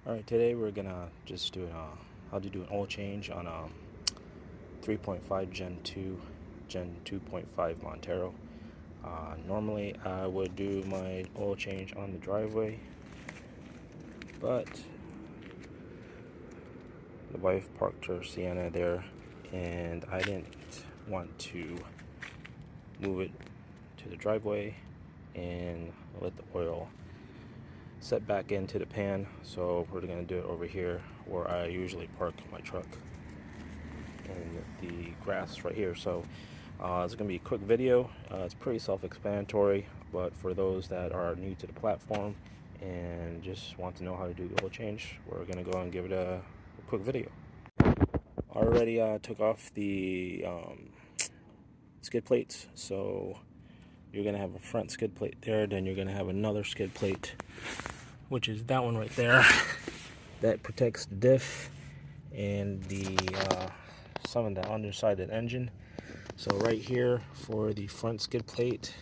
Alright, today we're gonna just do how to do an oil change on a 3.5 Gen 2, Gen 2.5 Montero. Normally I would do my oil change on the driveway, but the wife parked her Sienna there and I didn't want to move it to the driveway and let the oil set back into the pan, so we're going to do it over here where I usually park my truck, and the grass right here. So it's going to be a quick video. It's pretty self-explanatory, but for those that are new to the platform and just want to know how to do the oil change, we're going to go and give it a quick video. Already took off the skid plates, so you're going to have a front skid plate there, then you're going to have another skid plate, which is that one right there, that protects the diff and the some of the underside of the engine. So right here for the front skid plate,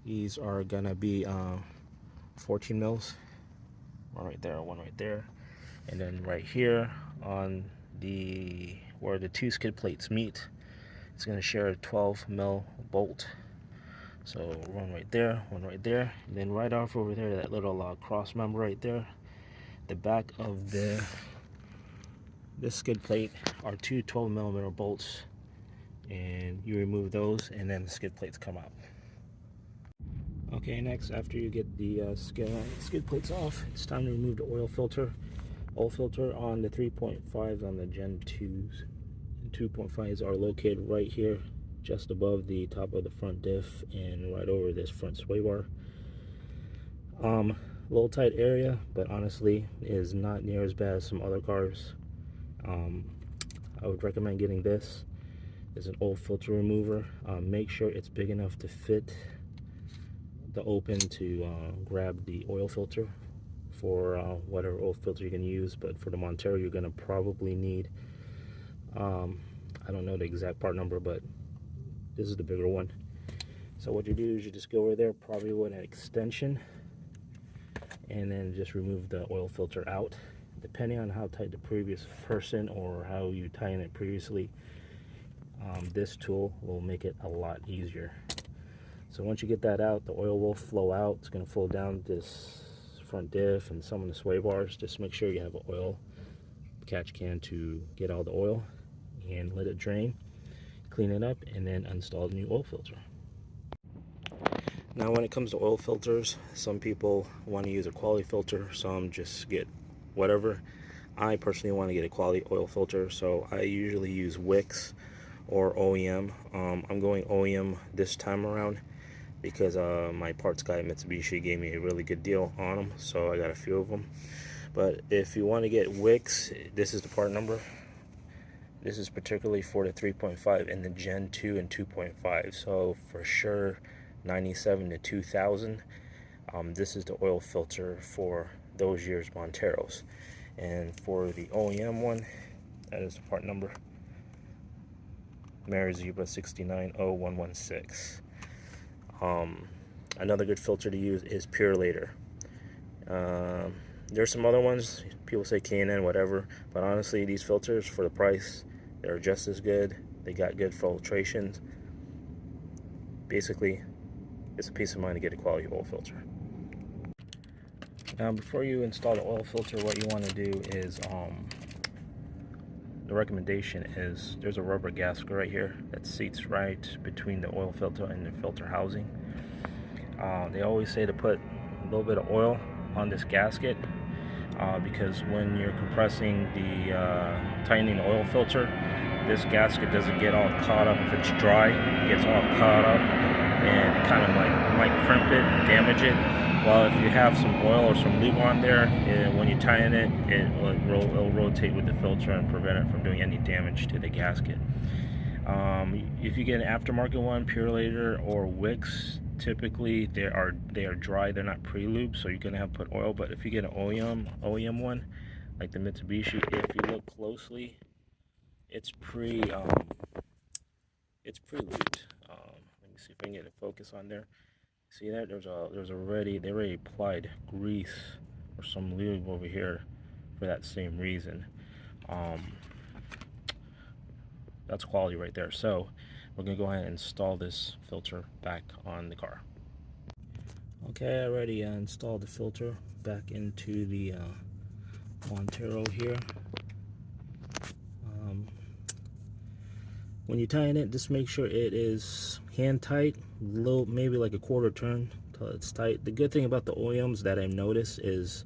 these are gonna be 14 mils. One right there, and then right here on the where the two skid plates meet, it's gonna share a 12 mil bolt. So one right there, and then right off over there, that little cross member right there, the back of this skid plate are two 12 millimeter bolts, and you remove those and then the skid plates come out. Okay, next, after you get the skid plates off, it's time to remove the oil filter. Oil filter on the 3.5s on the Gen 2s and 2.5s are located right here, just above the top of the front diff and right over this front sway bar. Little tight area, but honestly is not near as bad as some other cars. I would recommend getting this as an oil filter remover. Make sure it's big enough to fit the open to grab the oil filter for whatever oil filter you're going to use. But for the Montero, you're going to probably need, I don't know the exact part number, but this is the bigger one. So what you do is you just go over there, probably with an extension, and then just remove the oil filter out. Depending on how tight the previous person or how you tighten it previously, this tool will make it a lot easier. So once you get that out, the oil will flow out. It's going to flow down this front diff and some of the sway bars. Just make sure you have an oil catch can to get all the oil and let it drain. Clean it up and then install the new oil filter. Now when it comes to oil filters, some people want to use a quality filter, some just get whatever. I personally want to get a quality oil filter, so I usually use Wix or OEM. I'm going OEM this time around because my parts guy at Mitsubishi gave me a really good deal on them, so I got a few of them. But if you want to get Wix, this is the part number. This is particularly for the 3.5 and the Gen 2 and 2.5, so for sure 97 to 2000. This is the oil filter for those years Monteros. And for the OEM one, that is the part number, Mariziba 690116. Another good filter to use is Purelator. There's some other ones, people say K&N, whatever, but honestly these filters, for the price, they're just as good. They got good filtrations. Basically, it's a peace of mind to get a quality oil filter. Now before you install the oil filter, what you want to do is, the recommendation is, there's a rubber gasket right here that seats right between the oil filter and the filter housing. They always say to put a little bit of oil on this gasket because when you're compressing the tightening the oil filter, this gasket doesn't get all caught up. If it's dry, it gets all caught up and it kind of might crimp it and damage it. Well, if you have some oil or some lube on there, when you tighten it, it'll rotate with the filter and prevent it from doing any damage to the gasket. If you get an aftermarket one, Purelator or Wix, typically they are dry, they're not pre-lubed, so you're gonna have to put oil. But if you get an OEM one, like the Mitsubishi, if you look closely, it's pre-lubed. Let me see if I can get a focus on there. See that? They already applied grease or some lube over here for that same reason. That's quality right there. So we're gonna go ahead and install this filter back on the car. Okay, I already installed the filter back into the Montero here. When you tighten it, just make sure it is hand tight, low, maybe like a quarter turn till it's tight. The good thing about the OEMs that I've noticed is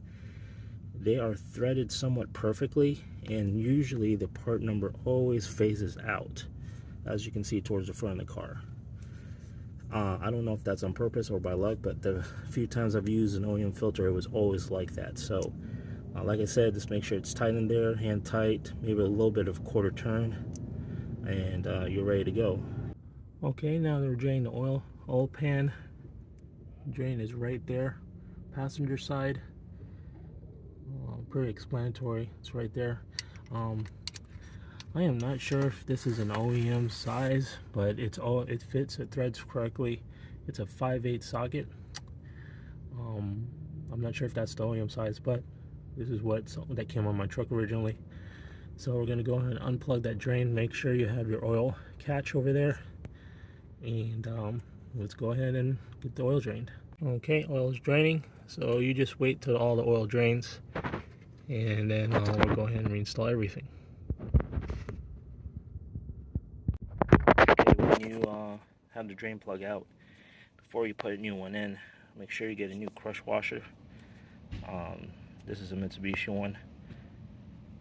they are threaded somewhat perfectly, and usually the part number always phases out, as you can see towards the front of the car. I don't know if that's on purpose or by luck, but the few times I've used an OEM filter, it was always like that. So like I said, just make sure it's tight in there, hand tight, maybe a little bit of quarter turn, and you're ready to go. Okay, now they're draining the oil pan. Drain is right there, passenger side. Pretty explanatory, it's right there. I am not sure if this is an OEM size, but it fits, it threads correctly. It's a 5/8 socket. I'm not sure if that's the OEM size, but this is that came on my truck originally. So we're gonna go ahead and unplug that drain. Make sure you have your oil catch over there, and let's go ahead and get the oil drained. Okay, oil is draining, so you just wait till all the oil drains, and then we'll go ahead and reinstall everything. Okay, when you have the drain plug out, before you put a new one in, make sure you get a new crush washer. This is a Mitsubishi one,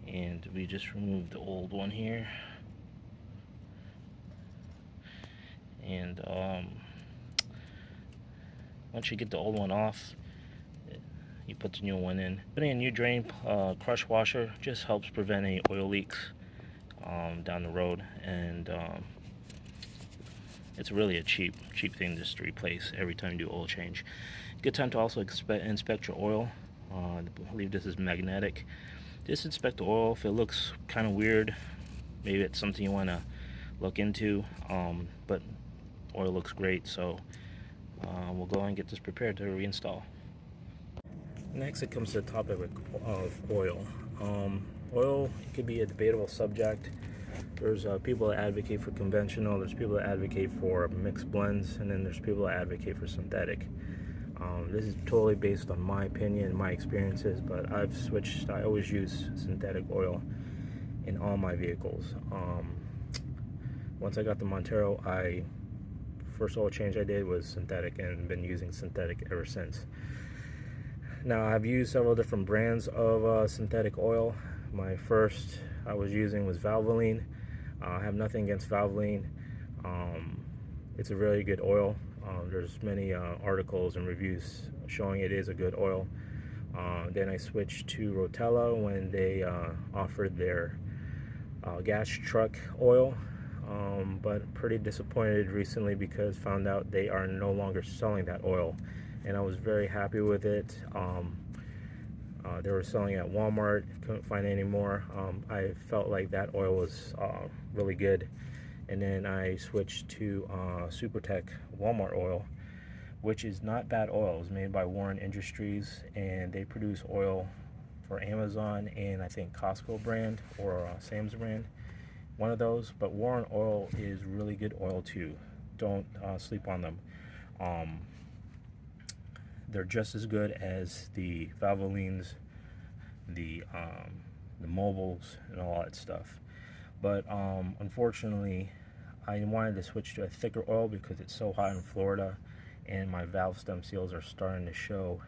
and we just removed the old one here. And once you get the old one off, you put the new one in. Putting a new drain crush washer just helps prevent any oil leaks down the road, and it's really a cheap thing just to replace every time you do oil change. Good time to also inspect your oil. I believe this is magnetic. Just inspect the oil. If it looks kind of weird, maybe it's something you want to look into, but oil looks great, so we'll go and get this prepared to reinstall. Next, it comes to the topic of oil. Oil could be a debatable subject. There's people that advocate for conventional, there's people that advocate for mixed blends, and then there's people that advocate for synthetic. This is totally based on my opinion and my experiences, but I always use synthetic oil in all my vehicles. Once I got the Montero, first oil change I did was synthetic, and been using synthetic ever since. Now, I've used several different brands of synthetic oil. My first I was using was Valvoline. I have nothing against Valvoline. It's a really good oil. There's many articles and reviews showing it is a good oil. Then I switched to Rotella when they offered their gas truck oil, but pretty disappointed recently because found out they are no longer selling that oil, and I was very happy with it. They were selling at Walmart, couldn't find any more. I felt like that oil was really good, and then I switched to Supertech Walmart oil, which is not bad oil. It was made by Warren Industries, and they produce oil for Amazon and I think Costco brand or Sam's brand, one of those. But Warren oil is really good oil too. Don't sleep on them. They're just as good as the Valvolines, the Mobiles, and all that stuff. But unfortunately, I wanted to switch to a thicker oil because it's so hot in Florida, and my valve stem seals are starting to show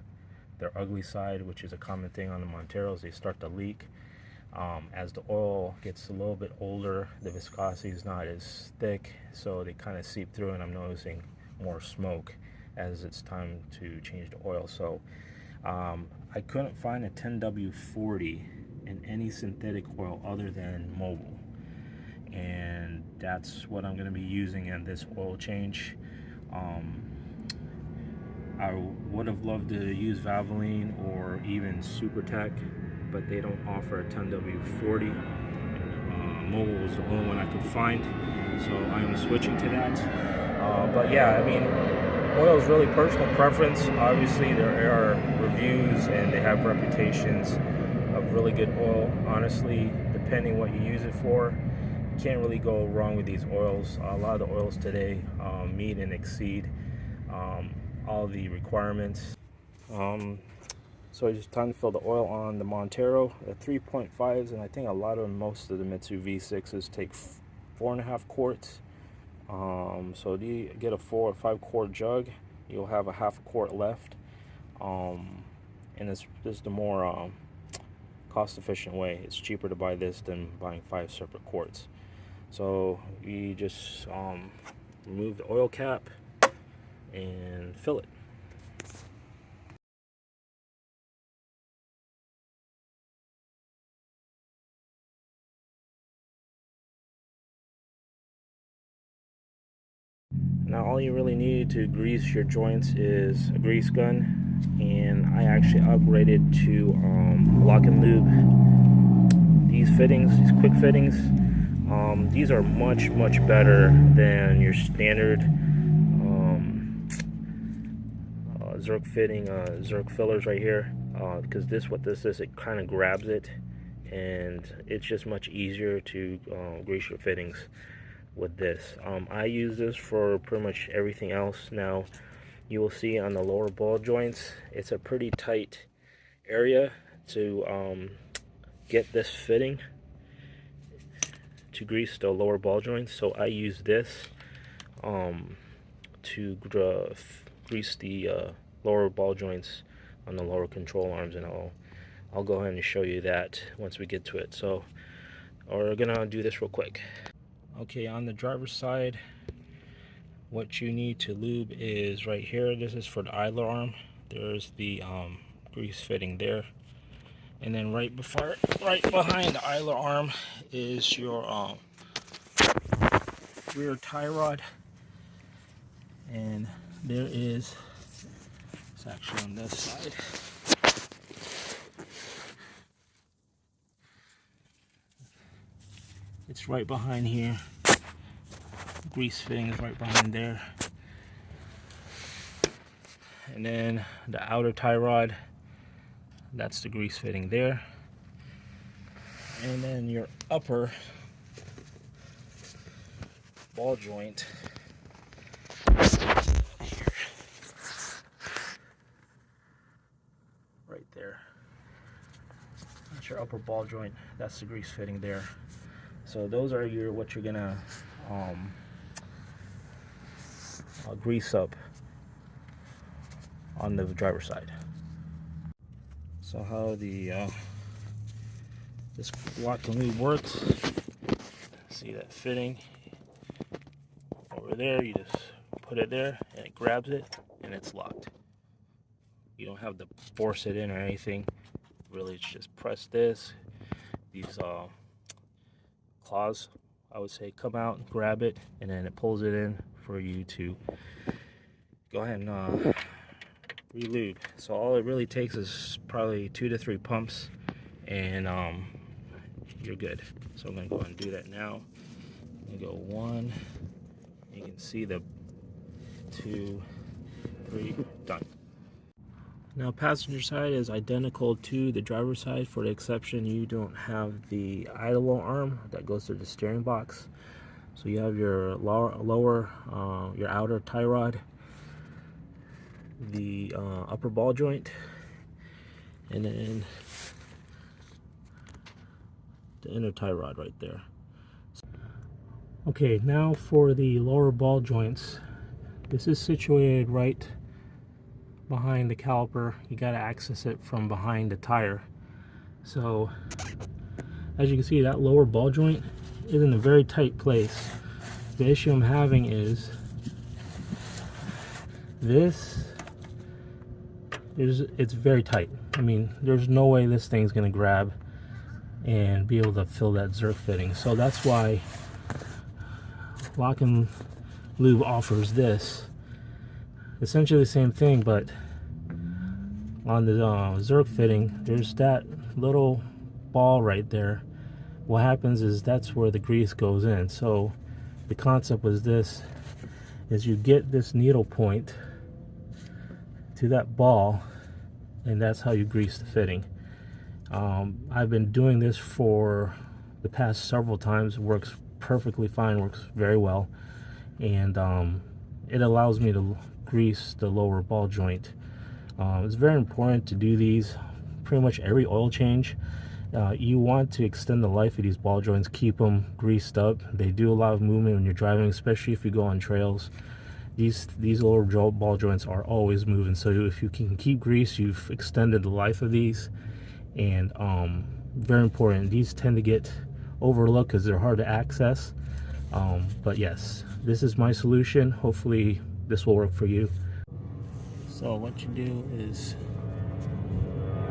their ugly side, which is a common thing on the Monteros. They start to leak. As the oil gets a little bit older, the viscosity is not as thick, so they kind of seep through, and I'm noticing more smoke as it's time to change the oil. So I couldn't find a 10W40 in any synthetic oil other than Mobil, and that's what I'm going to be using in this oil change. I would have loved to use Valvoline or even Supertech, but they don't offer a 10W40. Mobil was the only one I could find, so I'm switching to that. But yeah, I mean, oil is really personal preference. Obviously, there are reviews and they have reputations of have really good oil. Honestly, depending what you use it for, you can't really go wrong with these oils. A lot of the oils today meet and exceed all the requirements. So it's time to fill the oil on the Montero, the 3.5s, and I think most of the Mitsu V6s take 4.5 quarts. So you get a 4 or 5 quart jug, you'll have a half a quart left, and this is the more cost efficient way. It's cheaper to buy this than buying 5 separate quarts. So you just remove the oil cap and fill it. Now all you really need to grease your joints is a grease gun, and I actually upgraded to lock and lube. These fittings, these quick fittings, these are much better than your standard Zerk fitting, Zerk fillers right here, because what this is, it kind of grabs it, and it's just much easier to grease your fittings with this. I use this for pretty much everything else. Now you will see on the lower ball joints, it's a pretty tight area to get this fitting to grease the lower ball joints. So I use this to grease the lower ball joints on the lower control arms, and I'll go ahead and show you that once we get to it. So we're gonna do this real quick. Okay, on the driver's side, what you need to lube is right here. This is for the idler arm. There's the grease fitting there, and then right behind the idler arm is your rear tie rod, and there is, it's actually on this side. It's right behind here. Grease fitting is right behind there. And then the outer tie rod, that's the grease fitting there. And then your upper ball joint here, right there. That's your upper ball joint. That's the grease fitting there. So those are what you're gonna grease up on the driver's side. So how the this lock and lube works, see that fitting over there, you just put it there and it grabs it and it's locked. You don't have to force it in or anything. Really, it's just press this. These claws, I would say, come out, grab it, and then it pulls it in for you to go ahead and re-lube. So all it really takes is probably 2 to 3 pumps, and you're good. So I'm gonna go ahead and do that now. I'm gonna go 1. You can see the 2, 3, done. Now passenger side is identical to the driver's side, for the exception you don't have the idler arm that goes to the steering box. So you have your lower your outer tie rod, the upper ball joint, and then the inner tie rod right there. Okay, now for the lower ball joints, this is situated right behind the caliper. You got to access it from behind the tire. So as you can see, that lower ball joint is in a very tight place. The issue I'm having is it's very tight. I mean, there's no way this thing's gonna grab and be able to fill that Zerk fitting. So that's why Lock and Lube offers this. Essentially the same thing, but on the Zerk fitting, there's that little ball right there. What happens is that's where the grease goes in. So the concept was this, is you get this needle point to that ball, and that's how you grease the fitting. I've been doing this for the past several times. It works perfectly fine, works very well, and it allows me to grease the lower ball joint. It's very important to do these pretty much every oil change. You want to extend the life of these ball joints, keep them greased up. They do a lot of movement when you're driving, especially if you go on trails. These lower ball joints are always moving, so if you can keep grease, you've extended the life of these. And very important, these tend to get overlooked because they're hard to access, but yes, this is my solution. Hopefully this will work for you. So what you do is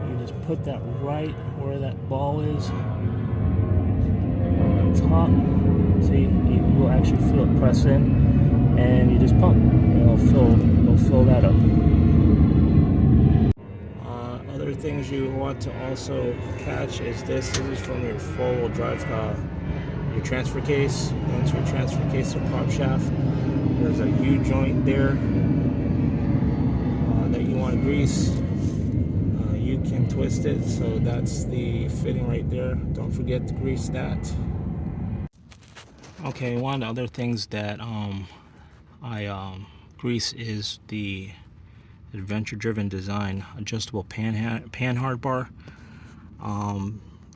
you just put that right where that ball is on top. See, you will actually feel it press in, and you just pump. It'll fill that up. Other things you want to also catch is this. This is from your four-wheel drive, your transfer case. Once your transfer case or prop shaft, there's a U joint there that you want to grease. You can twist it, so that's the fitting right there. Don't forget to grease that. Okay, one of the other things that I grease is the adventure-driven design adjustable Panhard bar.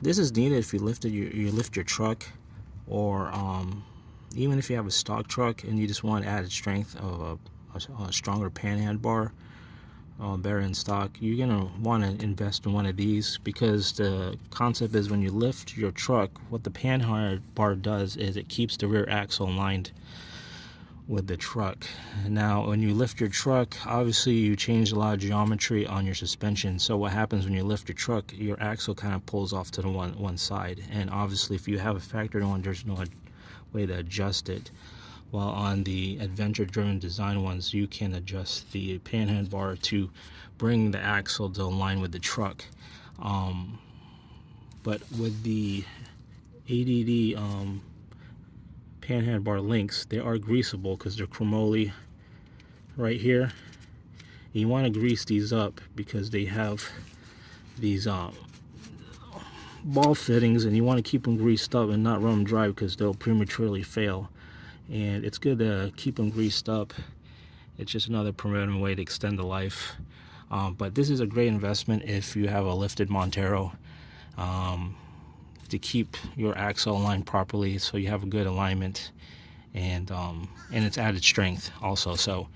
This is needed if you lift your truck, or even if you have a stock truck and you just want added strength of a stronger Panhard bar, better in stock. You're gonna want to invest in one of these, because the concept is when you lift your truck, what the Panhard bar does is it keeps the rear axle aligned with the truck. Now when you lift your truck, obviously you change a lot of geometry on your suspension, so what happens when you lift your truck, your axle kind of pulls off to the one side, and obviously if you have a factory one, there's no way to adjust it. While on the adventure driven design ones, you can adjust the Panhard bar to bring the axle to align with the truck. But with the ADD Panhard bar links, they are greasable because they're chromoly right here. You want to grease these up because they have these ball fittings, and you want to keep them greased up and not run them dry because they'll prematurely fail. And it's good to keep them greased up. It's just another preventative way to extend the life. But this is a great investment if you have a lifted Montero, to keep your axle aligned properly, so you have a good alignment, and it's added strength also. So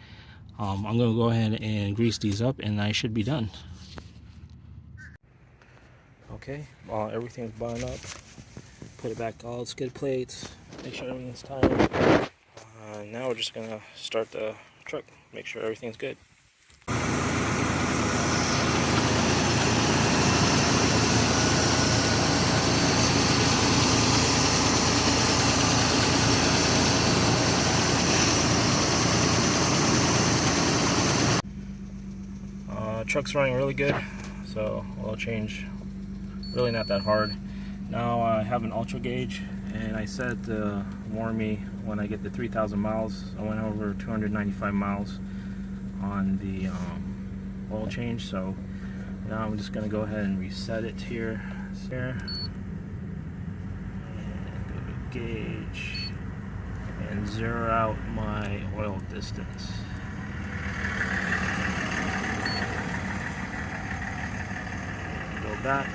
I'm going to go ahead and grease these up, and I should be done. Okay, everything's buttoned up. Put it back to all skid plates. Make sure everything's tight. Now we're just gonna start the truck. Make sure everything's good. Truck's running really good, so oil change really not that hard. Now I have an ultra gauge, and I set it to warn me when I get to 3,000 miles. I went over 295 miles on the oil change, so now I'm just going to go ahead and reset it here. And go to gauge and zero out my oil distance. Go back.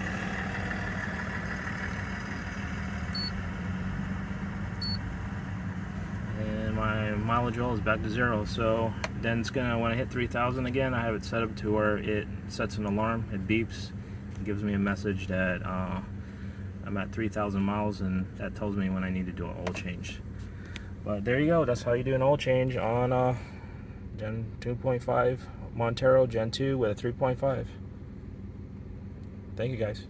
My mileage oil is back to 0, so then it's gonna, when I hit 3,000 again, I have it set up to where it sets an alarm, it beeps, it gives me a message that I'm at 3,000 miles, and that tells me when I need to do an oil change. But there you go, that's how you do an oil change on Gen 2.5 Montero Gen 2 with a 3.5. Thank you guys.